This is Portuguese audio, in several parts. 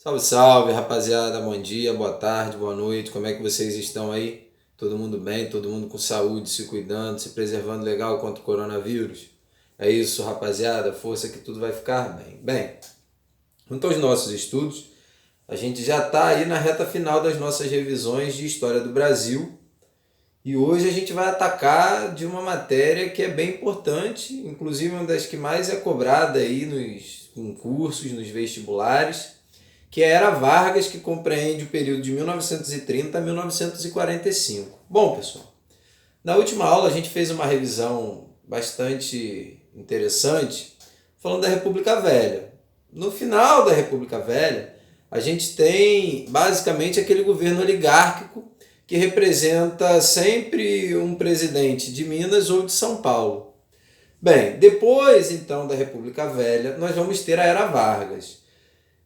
Salve, salve, rapaziada. Bom dia, boa tarde, boa noite. Como é que vocês estão aí? Todo mundo bem? Todo mundo com saúde, se cuidando, se preservando legal contra o coronavírus? É isso, rapaziada. Força que tudo vai ficar bem. Bem, quanto aos nossos estudos, a gente já está aí na reta final das nossas revisões de História do Brasil. E hoje a gente vai atacar de uma matéria que é bem importante, inclusive uma das que mais é cobrada aí nos concursos, nos vestibulares, que é a Era Vargas, que compreende o período de 1930 a 1945. Bom, pessoal, na última aula a gente fez uma revisão bastante interessante falando da República Velha. No final da República Velha, a gente tem basicamente aquele governo oligárquico que representa sempre um presidente de Minas ou de São Paulo. Bem, depois então da República Velha, nós vamos ter a Era Vargas.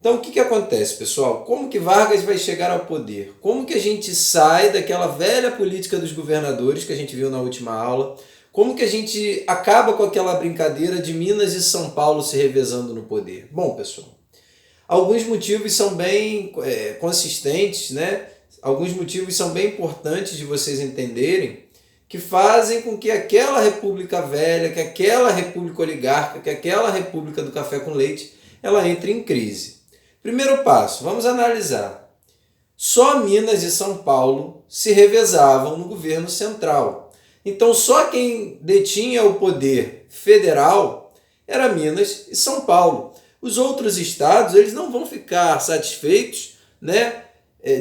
Então, o que acontece, pessoal? Como que Vargas vai chegar ao poder? Como que a gente sai daquela velha política dos governadores que a gente viu na última aula? Como que a gente acaba com aquela brincadeira de Minas e São Paulo se revezando no poder? Bom, pessoal, alguns motivos são bem consistentes, né? Alguns motivos são bem importantes de vocês entenderem, que fazem com que aquela república velha, que aquela república oligárquica, que aquela república do café com leite, ela entre em crise. Primeiro passo, vamos analisar. Só Minas e São Paulo se revezavam no governo central. Então, só quem detinha o poder federal era Minas e São Paulo. Os outros estados, eles não vão ficar satisfeitos, né,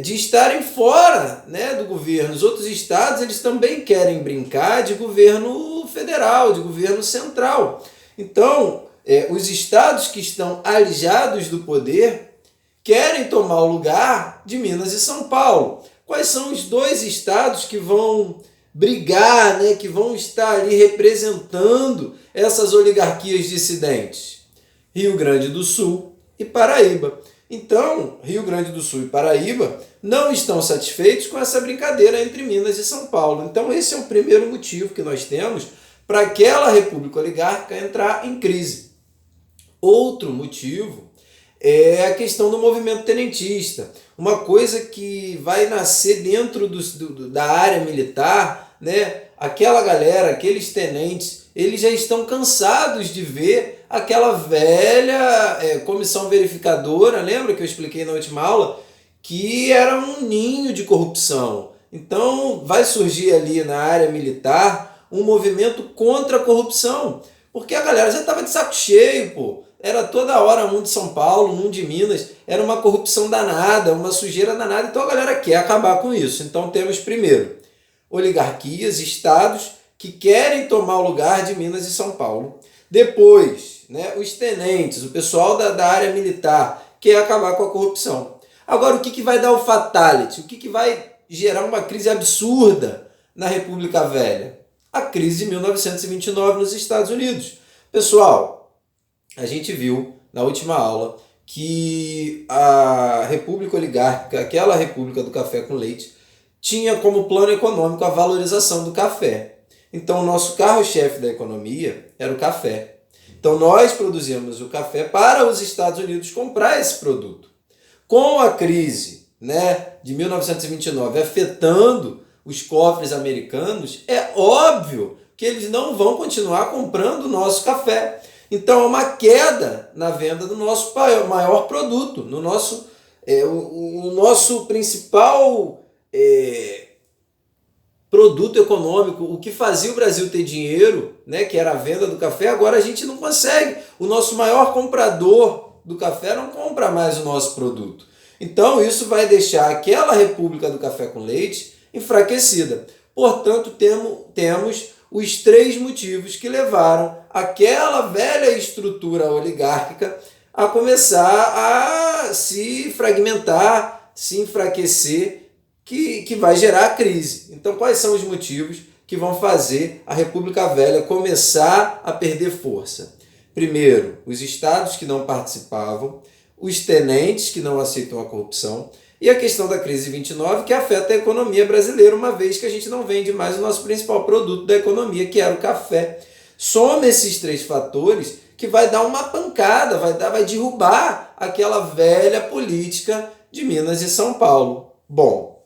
de estarem fora, né, do governo. Os outros estados, eles também querem brincar de governo federal, de governo central. Então, os estados que estão alijados do poder querem tomar o lugar de Minas e São Paulo. Quais são os dois estados que vão brigar, né, que vão estar ali representando essas oligarquias dissidentes? Rio Grande do Sul e Paraíba. Então, Rio Grande do Sul e Paraíba não estão satisfeitos com essa brincadeira entre Minas e São Paulo. Então, esse é o primeiro motivo que nós temos para aquela república oligárquica entrar em crise. Outro motivo é a questão do movimento tenentista. Uma coisa que vai nascer dentro da área militar, né? Aquela galera, aqueles tenentes, eles já estão cansados de ver aquela velha comissão verificadora, lembra que eu expliquei na última aula? Que era um ninho de corrupção. Então vai surgir ali na área militar um movimento contra a corrupção, porque a galera já estava de saco cheio, pô. Era toda hora um de São Paulo, um de Minas, era uma corrupção danada, uma sujeira danada, então a galera quer acabar com isso. Então temos primeiro oligarquias, estados que querem tomar o lugar de Minas e São Paulo. Depois, né, os tenentes, o pessoal da área militar, quer acabar com a corrupção. Agora, o que vai dar o fatality? O que vai gerar uma crise absurda na República Velha? A crise de 1929 nos Estados Unidos. Pessoal, a gente viu na última aula que a República Oligárquica, aquela República do Café com Leite, tinha como plano econômico a valorização do café. Então, o nosso carro-chefe da economia era o café. Então, nós produzíamos o café para os Estados Unidos comprar esse produto. Com a crise, né, de 1929 afetando os cofres americanos, é óbvo que eles não vão continuar comprando o nosso café. Então, é uma queda na venda do nosso maior produto, no nosso, o nosso principal produto econômico, o que fazia o Brasil ter dinheiro, né, que era a venda do café, agora a gente não consegue. O nosso maior comprador do café não compra mais o nosso produto. Então, isso vai deixar aquela República do Café com Leite enfraquecida. Portanto, temos os três motivos que levaram aquela velha estrutura oligárquica a começar a se fragmentar, se enfraquecer, que vai gerar a crise. Então, quais são os motivos que vão fazer a República Velha começar a perder força? Primeiro, os estados que não participavam, os tenentes que não aceitam a corrupção e a questão da crise de 29, que afeta a economia brasileira, uma vez que a gente não vende mais o nosso principal produto da economia, que era o café. Soma esses três fatores que vai dar uma pancada, vai derrubar aquela velha política de Minas e São Paulo. Bom,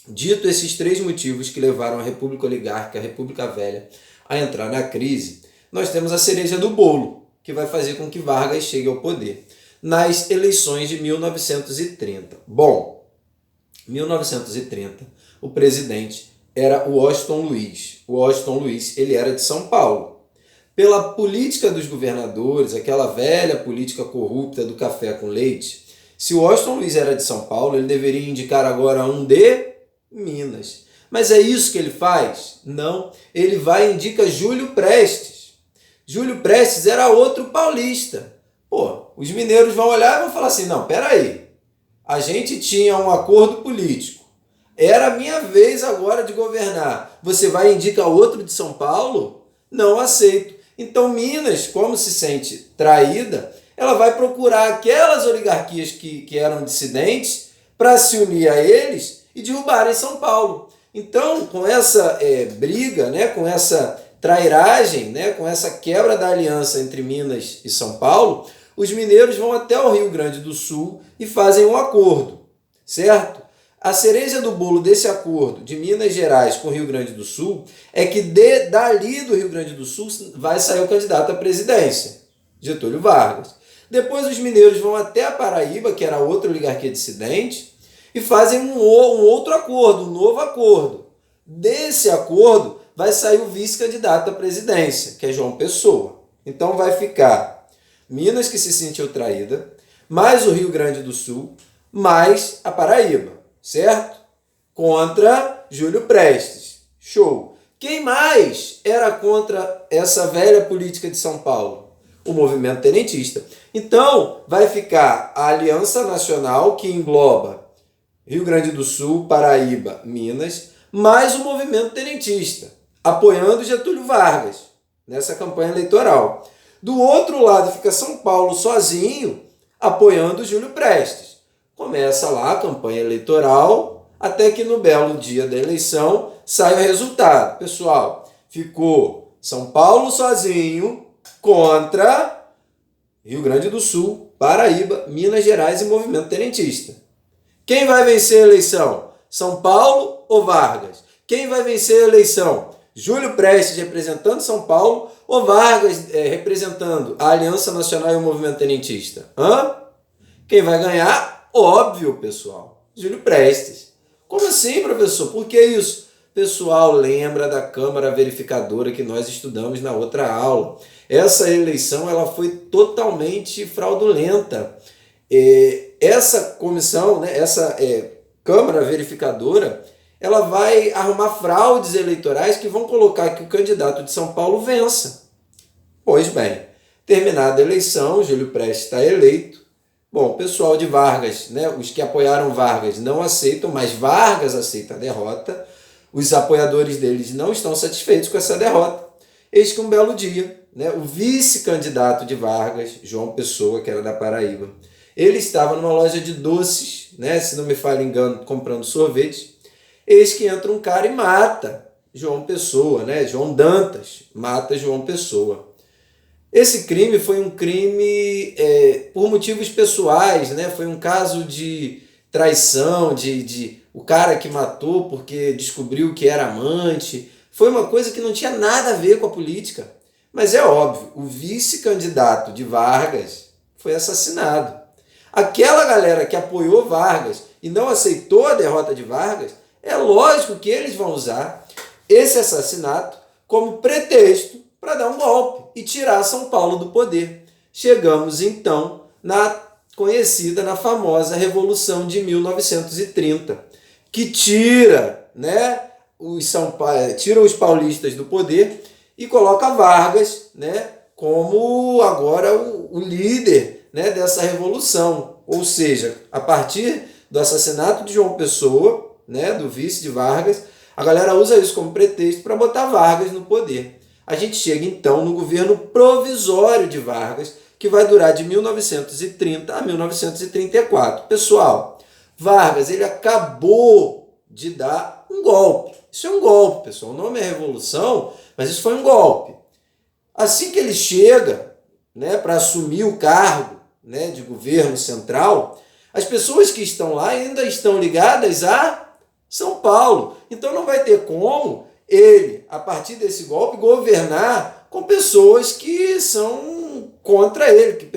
dito esses três motivos que levaram a República Oligárquica, a República Velha, a entrar na crise, nós temos a cereja do bolo, que vai fazer com que Vargas chegue ao poder nas eleições de 1930. Bom, 1930, o presidente era o Washington Luiz. O Washington Luiz, ele era de São Paulo. Pela política dos governadores, aquela velha política corrupta do café com leite, se o Washington Luiz era de São Paulo, ele deveria indicar agora um de Minas. Mas é isso que ele faz? Não. Ele vai e indica Júlio Prestes. Júlio Prestes era outro paulista. Pô, os mineiros vão olhar e vão falar assim, não, peraí, a gente tinha um acordo político, era a minha vez agora de governar, você vai e indica outro de São Paulo? Não aceito. Então Minas, como se sente traída, ela vai procurar aquelas oligarquias que eram dissidentes para se unir a eles e derrubarem São Paulo. Então, com essa briga, né, com essa trairagem, né, com essa quebra da aliança entre Minas e São Paulo, os mineiros vão até o Rio Grande do Sul e fazem um acordo, certo? A cereja do bolo desse acordo de Minas Gerais com o Rio Grande do Sul é que dali do Rio Grande do Sul vai sair o candidato à presidência, Getúlio Vargas. Depois os mineiros vão até a Paraíba, que era outra oligarquia dissidente, e fazem um outro acordo, um novo acordo. Desse acordo vai sair o vice-candidato à presidência, que é João Pessoa. Então vai ficar Minas, que se sentiu traída, mais o Rio Grande do Sul, mais a Paraíba, certo? Contra Júlio Prestes. Show! Quem mais era contra essa velha política de São Paulo? O movimento tenentista. Então, vai ficar a Aliança Nacional, que engloba Rio Grande do Sul, Paraíba, Minas, mais o movimento tenentista, apoiando Getúlio Vargas nessa campanha eleitoral. Do outro lado fica São Paulo sozinho, apoiando Júlio Prestes. Começa lá a campanha eleitoral, até que no belo dia da eleição sai o resultado. Pessoal, ficou São Paulo sozinho contra Rio Grande do Sul, Paraíba, Minas Gerais e movimento tenentista. Quem vai vencer a eleição? São Paulo ou Vargas? Quem vai vencer a eleição? Júlio Prestes representando São Paulo ou Vargas representando a Aliança Nacional e o movimento tenentista? Quem vai ganhar? Óbvio, pessoal. Júlio Prestes. Como assim, professor? Por que isso? Pessoal, lembra da Câmara Verificadora que nós estudamos na outra aula. Essa eleição ela foi totalmente fraudulenta. Essa comissão, né, essa Câmara Verificadora, ela vai arrumar fraudes eleitorais que vão colocar que o candidato de São Paulo vença. Pois bem, terminada a eleição, Júlio Prestes está eleito. Bom, o pessoal de Vargas, né, os que apoiaram Vargas não aceitam, mas Vargas aceita a derrota. Os apoiadores deles não estão satisfeitos com essa derrota. Eis que um belo dia, né, o vice-candidato de Vargas, João Pessoa, que era da Paraíba, ele estava numa loja de doces, né, se não me falha engano, comprando sorvete. Eis que entra um cara e mata João Pessoa, né? João Dantas mata João Pessoa. Esse crime foi um crime por motivos pessoais, né? Foi um caso de traição, o cara que matou porque descobriu que era amante. Foi uma coisa que não tinha nada a ver com a política. Mas é óbvio, o vice-candidato de Vargas foi assassinado. Aquela galera que apoiou Vargas e não aceitou a derrota de Vargas, é lógico que eles vão usar esse assassinato como pretexto para dar um golpe e tirar São Paulo do poder. Chegamos, então, na famosa Revolução de 1930, que tira, né, tira os paulistas do poder e coloca Vargas, né, como agora o líder, né, dessa revolução. Ou seja, a partir do assassinato de João Pessoa, né, do vice de Vargas, a galera usa isso como pretexto para botar Vargas no poder. A gente chega então no governo provisório de Vargas, que vai durar de 1930 a 1934. Pessoal, Vargas ele acabou de dar um golpe. Isso é um golpe, pessoal. O nome é revolução, mas isso foi um golpe. Assim que ele chega, né, para assumir o cargo, né, de governo central, as pessoas que estão lá ainda estão ligadas a São Paulo. Então não vai ter como ele, a partir desse golpe, governar com pessoas que são contra ele,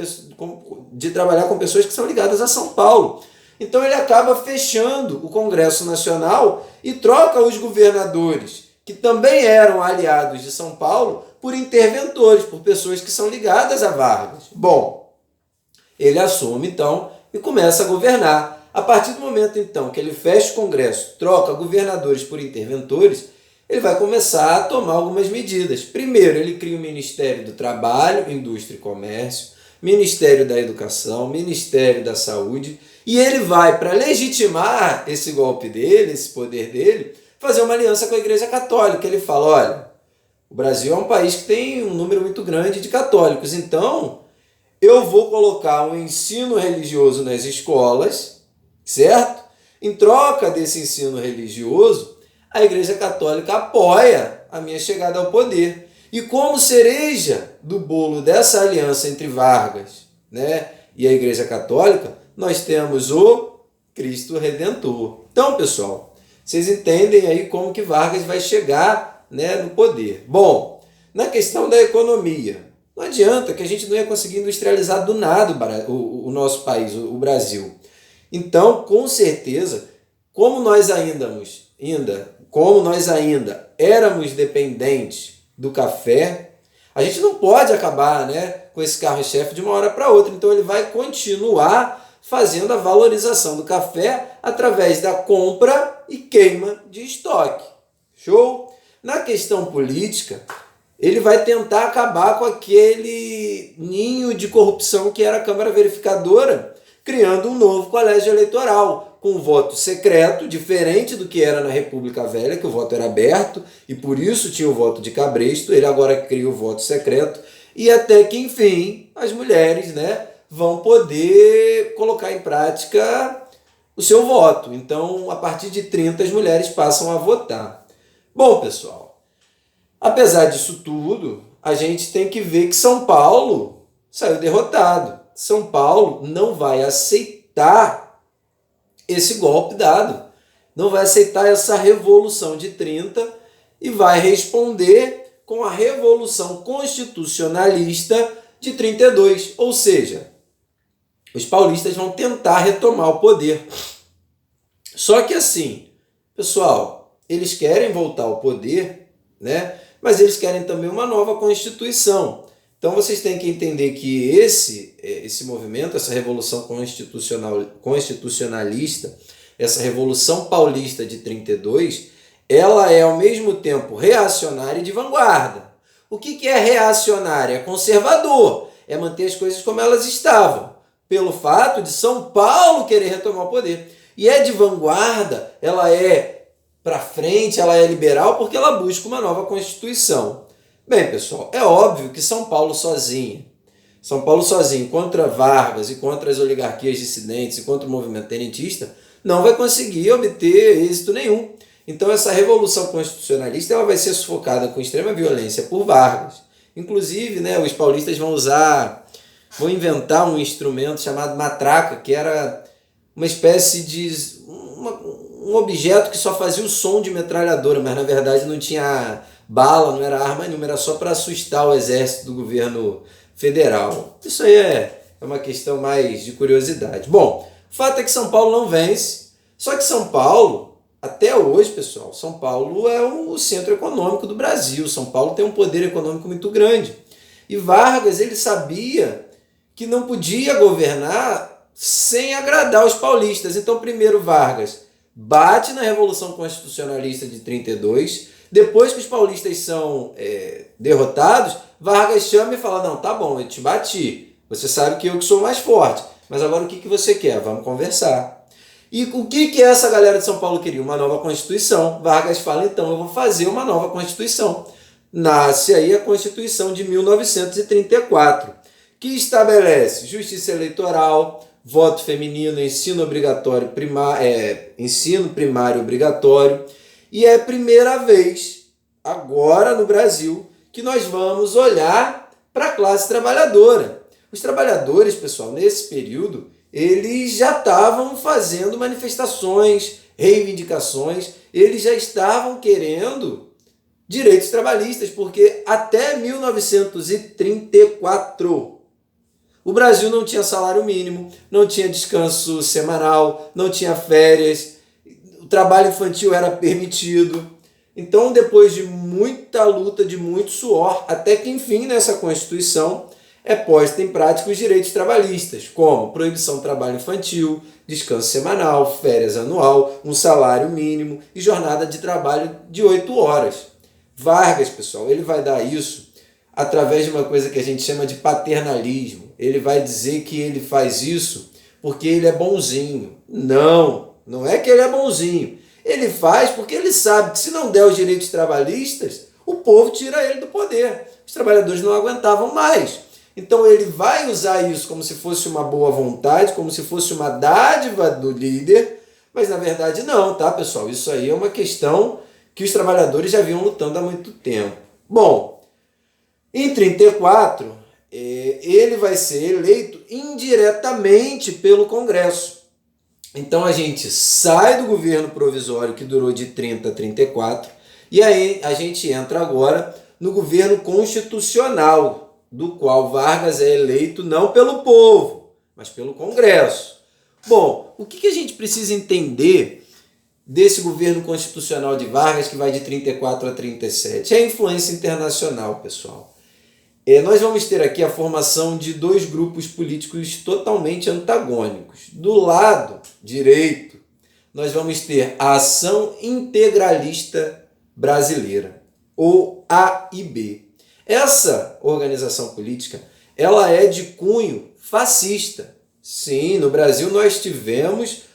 de trabalhar com pessoas que são ligadas a São Paulo. Então ele acaba fechando o Congresso Nacional e troca os governadores, que também eram aliados de São Paulo, por interventores, por pessoas que são ligadas a Vargas. Bom, ele assume então e começa a governar. A partir do momento então que ele fecha o Congresso, troca governadores por interventores, ele vai começar a tomar algumas medidas. Primeiro, ele cria o Ministério do Trabalho, Indústria e Comércio, Ministério da Educação, Ministério da Saúde, e ele vai, para legitimar esse golpe dele, esse poder dele, fazer uma aliança com a Igreja Católica. Ele fala, olha, o Brasil é um país que tem um número muito grande de católicos, então eu vou colocar um ensino religioso nas escolas, certo? Em troca desse ensino religioso, a Igreja Católica apoia a minha chegada ao poder. E como cereja do bolo dessa aliança entre Vargas, né, e a Igreja Católica, nós temos o Cristo Redentor. Então, pessoal, vocês entendem aí como que Vargas vai chegar, né, no poder. Bom, na questão da economia, não adianta que a gente não ia conseguir industrializar do nada o nosso país, o Brasil. Então, com certeza, como nós ainda éramos dependentes do café, a gente não pode acabar, né, com esse carro-chefe de uma hora para outra. Então ele vai continuar fazendo a valorização do café através da compra e queima de estoque. Show? Na questão política, ele vai tentar acabar com aquele ninho de corrupção que era a Câmara Verificadora, criando um novo colégio eleitoral, com voto secreto, diferente do que era na República Velha, que o voto era aberto, e por isso tinha o voto de cabresto. Ele agora cria o voto secreto, e até que, enfim, as mulheres, né, vão poder colocar em prática o seu voto. Então, a partir de 30, as mulheres passam a votar. Bom, pessoal, apesar disso tudo, a gente tem que ver que São Paulo saiu derrotado. São Paulo não vai aceitar esse golpe dado, não vai aceitar essa Revolução de 30 e vai responder com a Revolução Constitucionalista de 32, ou seja, os paulistas vão tentar retomar o poder. Só que assim, pessoal, eles querem voltar ao poder, né? Mas eles querem também uma nova Constituição. Então vocês têm que entender que esse movimento, essa Revolução Constitucionalista, essa Revolução Paulista de 32, ela é ao mesmo tempo reacionária e de vanguarda. O que é reacionária? É conservador, é manter as coisas como elas estavam, pelo fato de São Paulo querer retomar o poder. E é de vanguarda, ela é para frente, ela é liberal porque ela busca uma nova Constituição. Bem, pessoal, é óbvio que São Paulo sozinho contra Vargas e contra as oligarquias dissidentes e contra o movimento tenentista, não vai conseguir obter êxito nenhum. Então essa Revolução Constitucionalista ela vai ser sufocada com extrema violência por Vargas. Inclusive, né, os paulistas vão inventar um instrumento chamado matraca, que era uma espécie de um objeto que só fazia o som de metralhadora, mas na verdade não tinha bala, não era arma nenhuma, era só para assustar o exército do governo federal. Isso aí é uma questão mais de curiosidade. Bom, o fato é que São Paulo não vence, só que São Paulo, até hoje, pessoal, São Paulo é o centro econômico do Brasil. São Paulo tem um poder econômico muito grande. E Vargas, ele sabia que não podia governar sem agradar os paulistas. Então, primeiro Vargas bate na Revolução Constitucionalista de 32, depois que os paulistas são derrotados, Vargas chama e fala, não, tá bom, eu te bati, você sabe que eu que sou mais forte, mas agora o que você quer? Vamos conversar. E o que essa galera de São Paulo queria? Uma nova Constituição. Vargas fala, então eu vou fazer uma nova Constituição. Nasce aí a Constituição de 1934, que estabelece justiça eleitoral, voto feminino, ensino obrigatório ensino primário obrigatório. E é a primeira vez, agora no Brasil, que nós vamos olhar para a classe trabalhadora. Os trabalhadores, pessoal, nesse período, eles já estavam fazendo manifestações, reivindicações, eles já estavam querendo direitos trabalhistas, porque até 1934 o Brasil não tinha salário mínimo, não tinha descanso semanal, não tinha férias, o trabalho infantil era permitido. Então, depois de muita luta, de muito suor, até que enfim nessa Constituição é posta em prática os direitos trabalhistas, como proibição do trabalho infantil, descanso semanal, férias anual, um salário mínimo e jornada de trabalho de 8 horas. Vargas, pessoal, ele vai dar isso através de uma coisa que a gente chama de paternalismo. Ele vai dizer que ele faz isso porque ele é bonzinho. Não, não é que ele é bonzinho. Ele faz porque ele sabe que se não der os direitos trabalhistas, o povo tira ele do poder. Os trabalhadores não aguentavam mais. Então ele vai usar isso como se fosse uma boa vontade, como se fosse uma dádiva do líder, mas na verdade não, tá, pessoal? Isso aí é uma questão que os trabalhadores já vinham lutando há muito tempo. Bom, em 34, ele vai ser eleito indiretamente pelo Congresso. Então a gente sai do governo provisório que durou de 30 a 34 e aí a gente entra agora no governo constitucional, do qual Vargas é eleito não pelo povo, mas pelo Congresso. Bom, o que a gente precisa entender desse governo constitucional de Vargas que vai de 34 a 37? É a influência internacional, pessoal. Nós vamos ter aqui a formação de dois grupos políticos totalmente antagônicos. Do lado direito, nós vamos ter a Ação Integralista Brasileira, ou AIB. Essa organização política, ela é de cunho fascista. Sim, no Brasil nós tivemos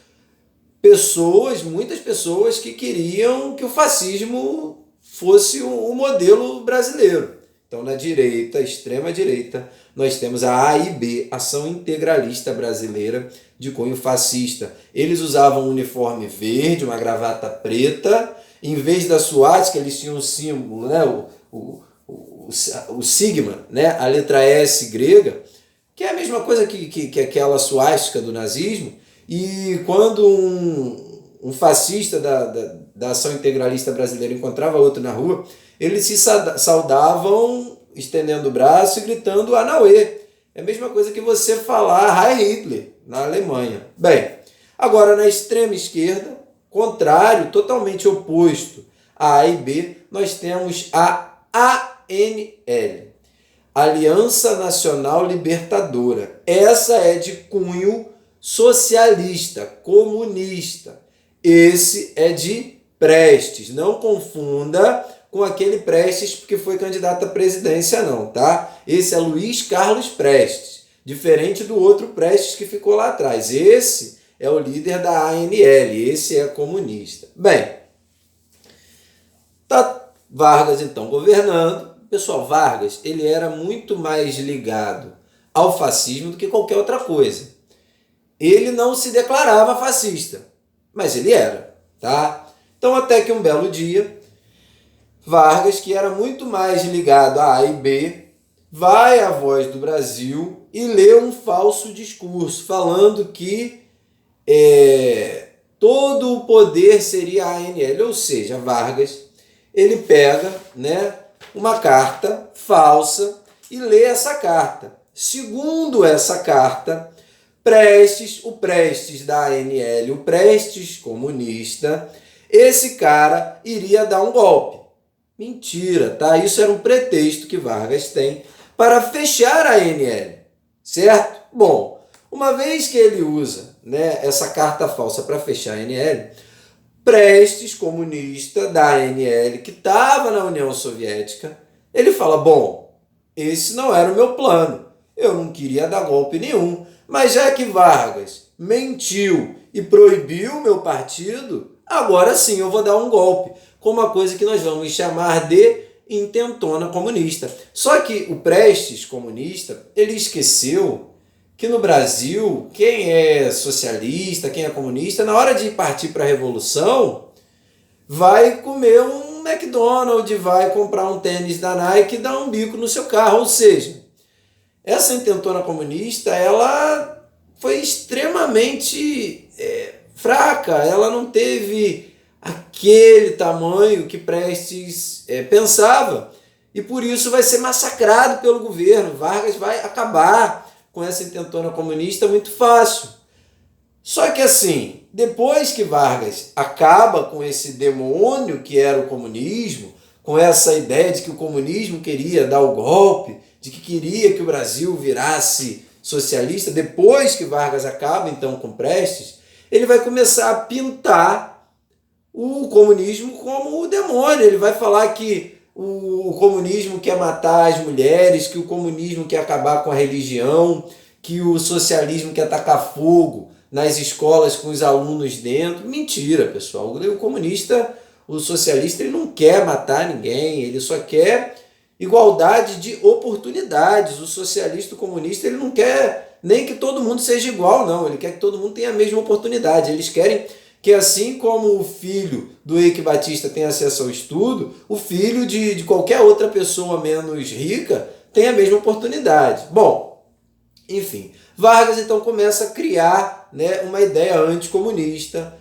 muitas pessoas que queriam que o fascismo fosse o modelo brasileiro. Então, na direita, extrema direita, nós temos a AIB, Ação Integralista Brasileira, de cunho fascista. Eles usavam um uniforme verde, uma gravata preta. Em vez da suástica, eles tinham um símbolo, né? o sigma, né? A letra S grega, que é a mesma coisa que aquela suástica do nazismo. E quando um fascista da Ação Integralista Brasileira encontrava outro na rua, eles se saudavam estendendo o braço e gritando Anauê. É a mesma coisa que você falar Heil Hitler na Alemanha. Bem, agora na extrema esquerda, contrário, totalmente oposto à A e B, nós temos a ANL, Aliança Nacional Libertadora. Essa é de cunho socialista, comunista. Esse é de Prestes. Não confunda com aquele Prestes que foi candidato à presidência, não, tá? Esse é Luiz Carlos Prestes, diferente do outro Prestes que ficou lá atrás. Esse é o líder da ANL, esse é comunista. Bem, tá Vargas então governando. Pessoal, Vargas, ele era muito mais ligado ao fascismo do que qualquer outra coisa. Ele não se declarava fascista, mas ele era, tá? Então até que um belo dia, Vargas, que era muito mais ligado a A e B, vai à Voz do Brasil e lê um falso discurso, falando que todo o poder seria a ANL, ou seja, Vargas, ele pega, né, uma carta falsa e lê essa carta. Segundo essa carta, o Prestes da ANL, o Prestes comunista, esse cara iria dar um golpe. Mentira, tá? Isso era um pretexto que Vargas tem para fechar a ANL, certo? Bom, uma vez que ele usa, né, essa carta falsa para fechar a ANL, Prestes, comunista da ANL, que estava na União Soviética, ele fala, bom, esse não era o meu plano, eu não queria dar golpe nenhum, mas já que Vargas mentiu e proibiu o meu partido, agora sim eu vou dar um golpe, com uma coisa que nós vamos chamar de intentona comunista. Só que o Prestes comunista, ele esqueceu que no Brasil, quem é socialista, quem é comunista, na hora de partir para a revolução, vai comer um McDonald's, vai comprar um tênis da Nike e dar um bico no seu carro. Ou seja, essa intentona comunista, ela foi extremamente fraca, ela não teve aquele tamanho que Prestes pensava, e por isso vai ser massacrado pelo governo. Vargas vai acabar com essa intentona comunista muito fácil. Só que assim, depois que Vargas acaba com esse demônio que era o comunismo, com essa ideia de que o comunismo queria dar o golpe, de que queria que o Brasil virasse socialista, depois que Vargas acaba então com Prestes, ele vai começar a pintar o comunismo como o demônio. Ele vai falar que o comunismo quer matar as mulheres, que o comunismo quer acabar com a religião, que o socialismo quer tacar fogo nas escolas com os alunos dentro. Mentira, pessoal. O comunista, o socialista, ele não quer matar ninguém, ele só quer igualdade de oportunidades. O socialista, o comunista, ele não quer nem que todo mundo seja igual, não. Ele quer que todo mundo tenha a mesma oportunidade. Eles querem que, assim como o filho do Eike Batista tem acesso ao estudo, o filho de qualquer outra pessoa menos rica tem a mesma oportunidade. Bom, enfim, Vargas então começa a criar, né, uma ideia anticomunista,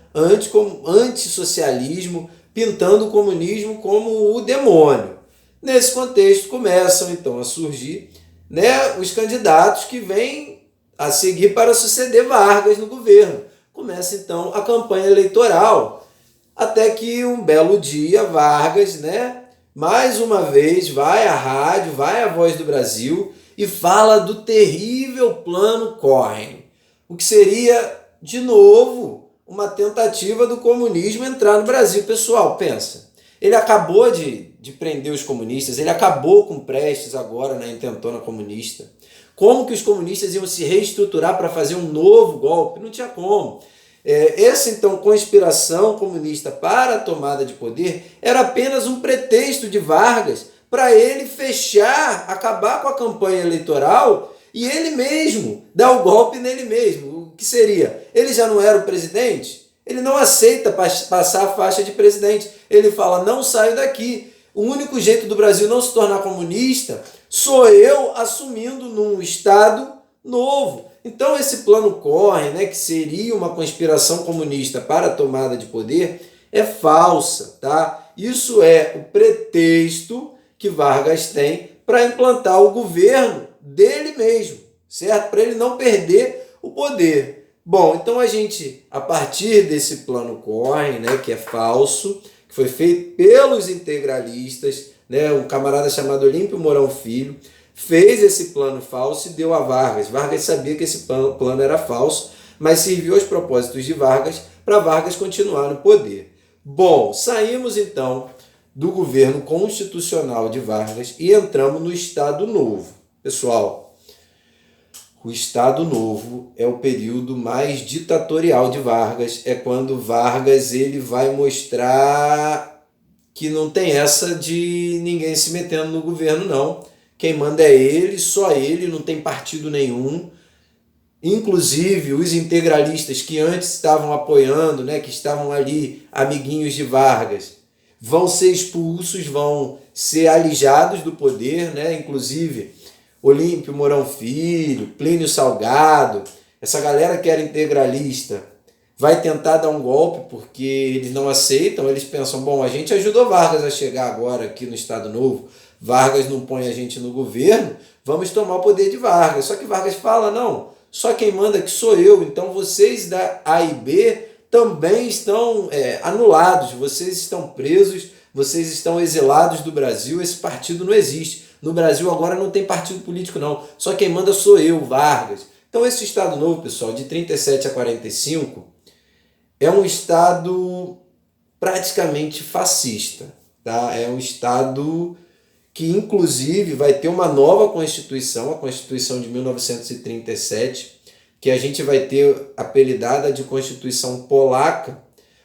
antissocialismo, pintando o comunismo como o demônio. Nesse contexto começam então a surgir, né, os candidatos que vêm a seguir para suceder Vargas no governo. Começa então a campanha eleitoral, até que um belo dia Vargas, né, mais uma vez vai à rádio, vai à Voz do Brasil e fala do terrível plano Cohen, o que seria, de novo, uma tentativa do comunismo entrar no Brasil. Pessoal, pensa, ele acabou de prender os comunistas, ele acabou com Prestes agora na intentona comunista. Como que os comunistas iam se reestruturar para fazer um novo golpe? Não tinha como. Essa, então, conspiração comunista para a tomada de poder era apenas um pretexto de Vargas para ele fechar, acabar com a campanha eleitoral e ele mesmo dar o golpe nele mesmo. O que seria? Ele já não era o presidente? Ele não aceita passar a faixa de presidente. Ele fala, não saio daqui. O único jeito do Brasil não se tornar comunista sou eu assumindo num Estado novo. Então esse plano Cohen, né, que seria uma conspiração comunista para a tomada de poder, é falsa, tá? Isso é o pretexto que Vargas tem para implantar o governo dele mesmo, certo? Para ele não perder o poder. Bom, então a gente, a partir desse plano Cohen, né, que é falso, que foi feito pelos integralistas, né, um camarada chamado Olímpio Mourão Filho, fez esse plano falso e deu a Vargas. Vargas sabia que esse plano era falso, mas serviu aos propósitos de Vargas para Vargas continuar no poder. Bom, saímos então do governo constitucional de Vargas e entramos no Estado Novo. Pessoal, o Estado Novo é o período mais ditatorial de Vargas, é quando Vargas ele vai mostrar que não tem essa de ninguém se metendo no governo, não. Quem manda é ele, só ele, não tem partido nenhum. Inclusive, os integralistas que antes estavam apoiando, né, que estavam ali, amiguinhos de Vargas, vão ser expulsos, vão ser alijados do poder, né? Inclusive Olímpio Mourão Filho, Plínio Salgado, essa galera que era integralista, vai tentar dar um golpe porque eles não aceitam, eles pensam, bom, a gente ajudou Vargas a chegar agora aqui no Estado Novo, Vargas não põe a gente no governo, vamos tomar o poder de Vargas. Só que Vargas fala, não, só quem manda que sou eu, então vocês da A e B também estão anulados, vocês estão presos, vocês estão exilados do Brasil, esse partido não existe. No Brasil agora não tem partido político não, só quem manda sou eu, Vargas. Então esse Estado Novo, pessoal, de 37 a 45, é um Estado praticamente fascista, tá? É um Estado que inclusive vai ter uma nova Constituição, a Constituição de 1937, que a gente vai ter apelidada de Constituição Polaca,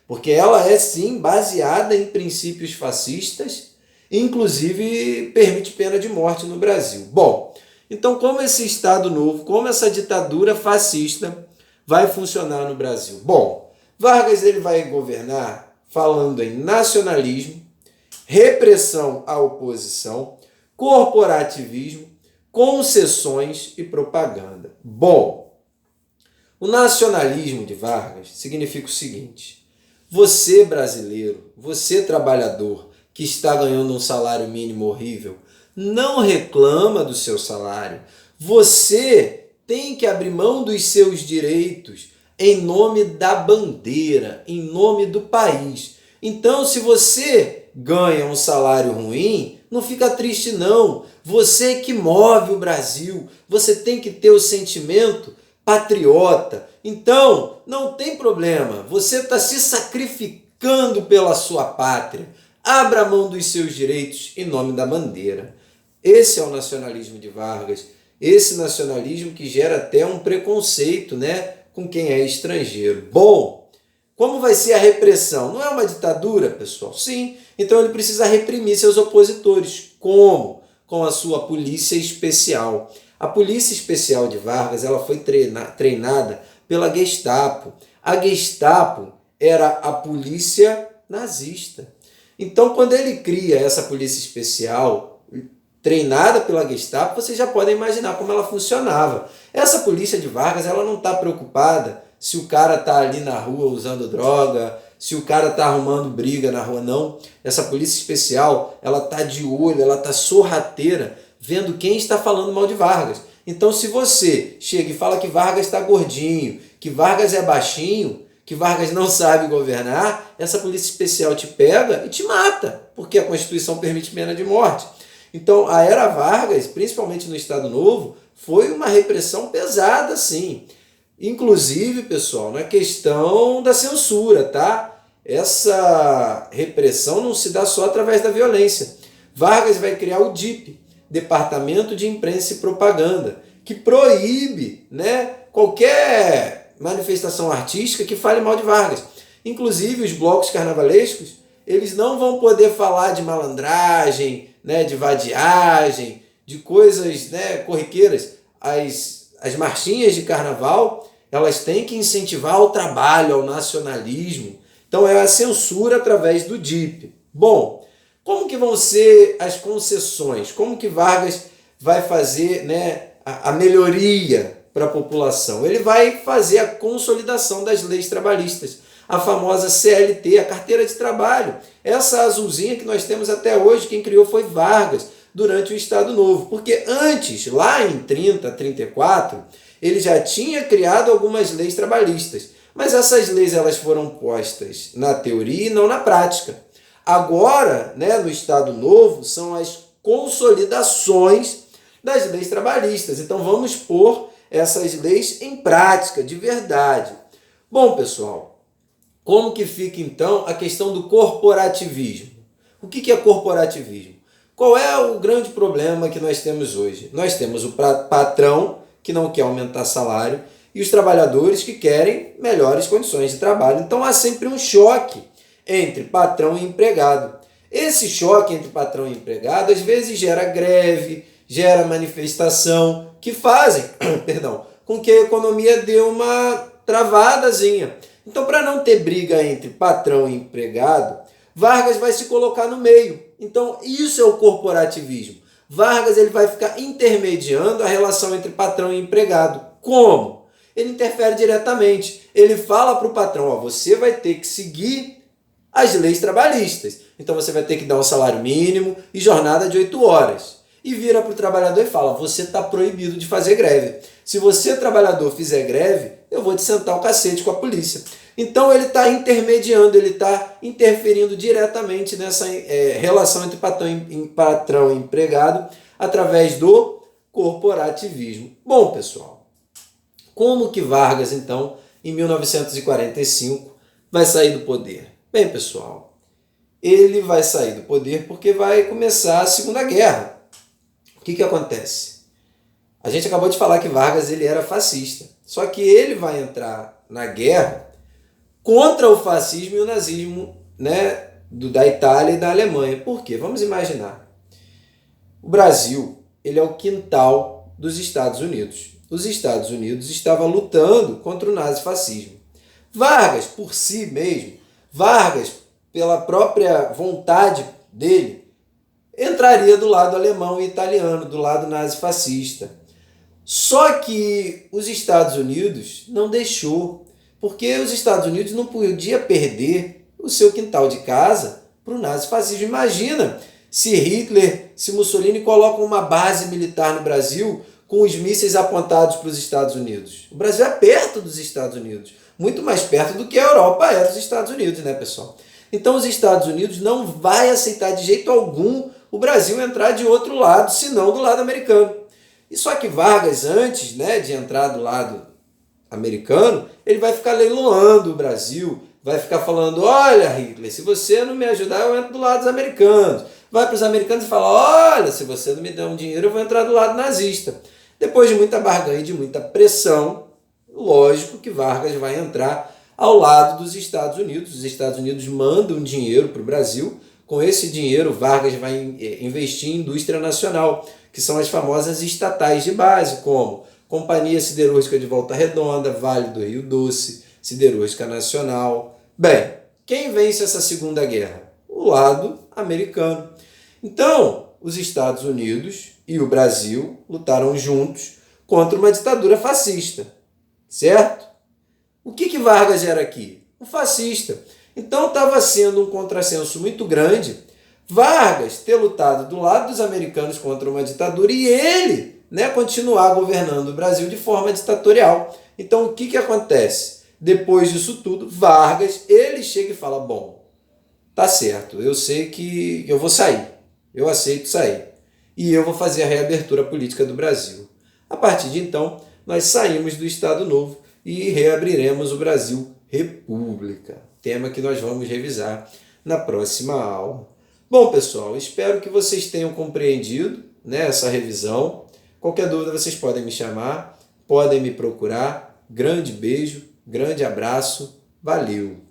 porque ela é sim baseada em princípios fascistas, inclusive permite pena de morte no Brasil. Bom, então como esse Estado Novo, como essa ditadura fascista vai funcionar no Brasil? Bom, Vargas ele vai governar falando em nacionalismo, repressão à oposição, corporativismo, concessões e propaganda. Bom, o nacionalismo de Vargas significa o seguinte: você brasileiro, você trabalhador que está ganhando um salário mínimo horrível, não reclama do seu salário. Você tem que abrir mão dos seus direitos em nome da bandeira, em nome do país. Então, se você ganha um salário ruim, não fica triste não. Você que move o Brasil, você tem que ter o sentimento patriota. Então, não tem problema, você está se sacrificando pela sua pátria. Abra mão dos seus direitos em nome da bandeira. Esse é o nacionalismo de Vargas, esse nacionalismo que gera até um preconceito, né, com quem é estrangeiro. Bom, como vai ser a repressão? Não é uma ditadura, pessoal? Sim, então ele precisa reprimir seus opositores. Como? Com a sua polícia especial. A polícia especial de Vargas, ela foi treinada pela Gestapo. A Gestapo era a polícia nazista. Então, quando ele cria essa polícia especial treinada pela Gestapo, vocês já podem imaginar como ela funcionava. Essa polícia de Vargas, ela não está preocupada se o cara está ali na rua usando droga, se o cara está arrumando briga na rua, não. Essa polícia especial, ela está de olho, ela está sorrateira, vendo quem está falando mal de Vargas. Então, se você chega e fala que Vargas está gordinho, que Vargas é baixinho, que Vargas não sabe governar, essa polícia especial te pega e te mata, porque a Constituição permite pena de morte. Então, a era Vargas, principalmente no Estado Novo, foi uma repressão pesada, sim. Inclusive, pessoal, na questão da censura, tá? Essa repressão não se dá só através da violência. Vargas vai criar o DIP, Departamento de Imprensa e Propaganda, que proíbe, né, qualquer manifestação artística que fale mal de Vargas. Inclusive, os blocos carnavalescos, eles não vão poder falar de malandragem, né, de vadiagem, de coisas, né, corriqueiras. As marchinhas de carnaval, elas têm que incentivar ao trabalho, ao nacionalismo. Então é a censura através do DIP. Bom, como que vão ser as concessões? Como que Vargas vai fazer, né, a melhoria para a população? Ele vai fazer a consolidação das leis trabalhistas, a famosa CLT, a carteira de trabalho. Essa azulzinha que nós temos até hoje, quem criou foi Vargas, durante o Estado Novo. Porque antes, lá em 30, 34, ele já tinha criado algumas leis trabalhistas. Mas essas leis elas foram postas na teoria e não na prática. Agora, né, no Estado Novo, são as consolidações das leis trabalhistas. Então vamos pôr essas leis em prática, de verdade. Bom, pessoal, como que fica então a questão do corporativismo? O que é corporativismo? Qual é o grande problema que nós temos hoje? Nós temos o patrão que não quer aumentar salário e os trabalhadores que querem melhores condições de trabalho. Então há sempre um choque entre patrão e empregado. Esse choque entre patrão e empregado às vezes gera greve, gera manifestação, que fazem, com que a economia dê uma travadazinha. Então, para não ter briga entre patrão e empregado, Vargas vai se colocar no meio. Então, isso é o corporativismo. Vargas ele vai ficar intermediando a relação entre patrão e empregado. Como? Ele interfere diretamente. Ele fala para o patrão, ó, você vai ter que seguir as leis trabalhistas. Então, você vai ter que dar um salário mínimo e jornada de 8 horas. E vira para o trabalhador e fala, você está proibido de fazer greve. Se você, trabalhador, fizer greve, eu vou te sentar o cacete com a polícia. Então ele está intermediando, ele está interferindo diretamente nessa relação entre patrão e empregado através do corporativismo. Bom, pessoal, como que Vargas, então, em 1945, vai sair do poder? Bem, pessoal, ele vai sair do poder porque vai começar a Segunda Guerra. O que acontece? A gente acabou de falar que Vargas ele era fascista, só que ele vai entrar na guerra contra o fascismo e o nazismo, né, da Itália e da Alemanha. Por quê? Vamos imaginar. O Brasil ele é o quintal dos Estados Unidos. Os Estados Unidos estavam lutando contra o nazifascismo. Vargas, por si mesmo, Vargas, pela própria vontade dele, entraria do lado alemão e italiano, do lado nazifascista. Só que os Estados Unidos não deixou, porque os Estados Unidos não podia perder o seu quintal de casa para o nazifascismo. Imagina se Hitler, se Mussolini colocam uma base militar no Brasil com os mísseis apontados para os Estados Unidos. O Brasil é perto dos Estados Unidos, muito mais perto do que a Europa é dos Estados Unidos, né, pessoal? Então os Estados Unidos não vai aceitar de jeito algum o Brasil entrar de outro lado, senão do lado americano. E só que Vargas, antes, né, de entrar do lado americano, ele vai ficar leiloando o Brasil, vai ficar falando, olha Hitler, se você não me ajudar, eu entro do lado dos americanos. Vai para os americanos e fala, olha, se você não me der um dinheiro, eu vou entrar do lado nazista. Depois de muita barganha, de muita pressão, lógico que Vargas vai entrar ao lado dos Estados Unidos. Os Estados Unidos mandam dinheiro para o Brasil. Com esse dinheiro, Vargas vai investir em indústria nacional, que são as famosas estatais de base, como Companhia Siderúrgica de Volta Redonda, Vale do Rio Doce, Siderúrgica Nacional. Bem, quem vence essa Segunda Guerra? O lado americano. Então, os Estados Unidos e o Brasil lutaram juntos contra uma ditadura fascista, certo? O que Vargas era aqui? Um fascista. Então estava sendo um contrassenso muito grande Vargas ter lutado do lado dos americanos contra uma ditadura e ele, né, continuar governando o Brasil de forma ditatorial. Então o que acontece? Depois disso tudo, Vargas, ele chega e fala, bom, tá certo, eu sei que eu vou sair, eu aceito sair e eu vou fazer a reabertura política do Brasil. A partir de então, nós saímos do Estado Novo e reabriremos o Brasil República, tema que nós vamos revisar na próxima aula. Bom, pessoal, espero que vocês tenham compreendido, né, essa revisão. Qualquer dúvida vocês podem me chamar, podem me procurar. Grande beijo, grande abraço, valeu!